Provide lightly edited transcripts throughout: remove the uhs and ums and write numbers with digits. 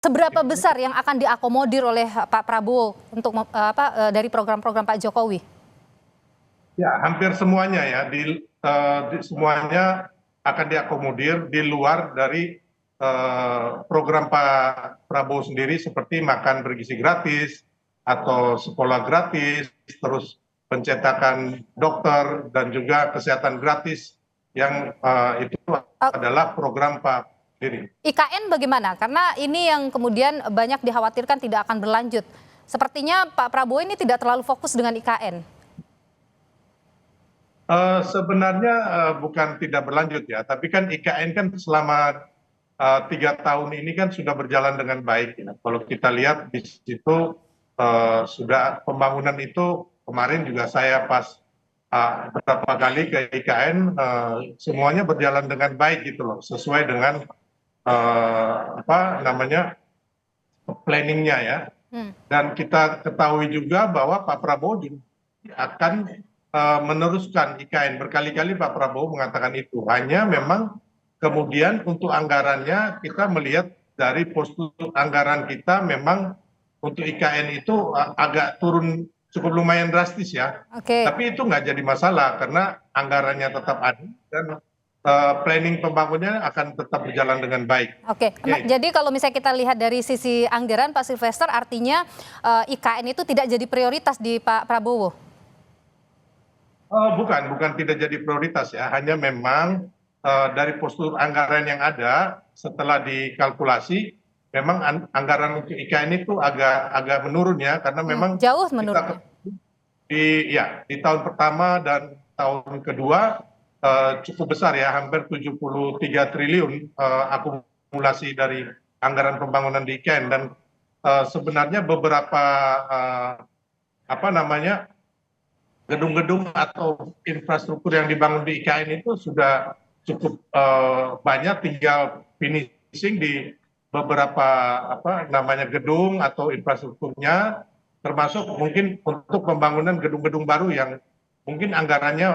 Seberapa besar yang akan diakomodir oleh Pak Prabowo untuk dari program-program Pak Jokowi? Ya, hampir semuanya ya, semuanya akan diakomodir di luar dari program Pak Prabowo sendiri seperti makan bergizi gratis atau sekolah gratis, terus pencetakan dokter dan juga kesehatan gratis yang itu adalah program Pak sendiri. IKN bagaimana? Karena ini yang kemudian banyak dikhawatirkan tidak akan berlanjut. Sepertinya Pak Prabowo ini tidak terlalu fokus dengan IKN. Sebenarnya bukan tidak berlanjut ya, tapi kan IKN kan selama 3 tahun ini kan sudah berjalan dengan baik. Ya. Kalau kita lihat di situ sudah pembangunan itu kemarin juga saya pas beberapa kali ke IKN semuanya berjalan dengan baik gitu loh, sesuai dengan apa namanya planningnya ya. Dan kita ketahui juga bahwa Pak Prabowo akan meneruskan IKN. Berkali-kali Pak Prabowo mengatakan itu. Hanya memang kemudian untuk anggarannya kita melihat dari postur anggaran kita memang untuk IKN itu agak turun cukup lumayan drastis ya. Tapi itu nggak jadi masalah karena anggarannya tetap ada dan planning pembangunannya akan tetap berjalan dengan baik. Oke. Jadi kalau misalnya kita lihat dari sisi anggaran Pak Sylvester, artinya IKN itu tidak jadi prioritas di Pak Prabowo? Bukan tidak jadi prioritas ya. Hanya memang dari postur anggaran yang ada setelah dikalkulasi, memang anggaran untuk IKN itu agak menurun ya, karena memang jauh menurun. Di tahun pertama dan tahun kedua cukup besar ya, hampir 73 triliun akumulasi dari anggaran pembangunan di IKN. Dan sebenarnya beberapa apa namanya gedung-gedung atau infrastruktur yang dibangun di IKN itu sudah cukup banyak, tinggal finishing di beberapa apa namanya gedung atau infrastrukturnya, termasuk mungkin untuk pembangunan gedung-gedung baru yang mungkin anggarannya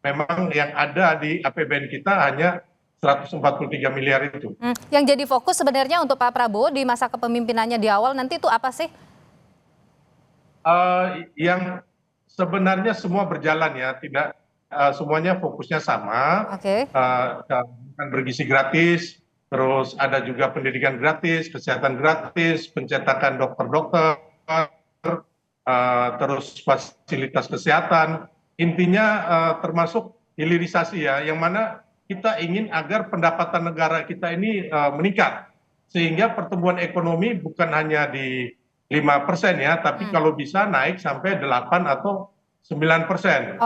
memang yang ada di APBN kita hanya 143 miliar itu. Yang jadi fokus sebenarnya untuk Pak Prabowo di masa kepemimpinannya di awal nanti itu apa sih? Yang sebenarnya semua berjalan ya, tidak semuanya fokusnya sama. Makan bergizi gratis, terus ada juga pendidikan gratis, kesehatan gratis, pencetakan dokter-dokter, terus fasilitas kesehatan. Intinya termasuk hilirisasi ya, yang mana kita ingin agar pendapatan negara kita ini meningkat, sehingga pertumbuhan ekonomi bukan hanya di 5% ya, tapi kalau bisa naik sampai 8 atau 9%.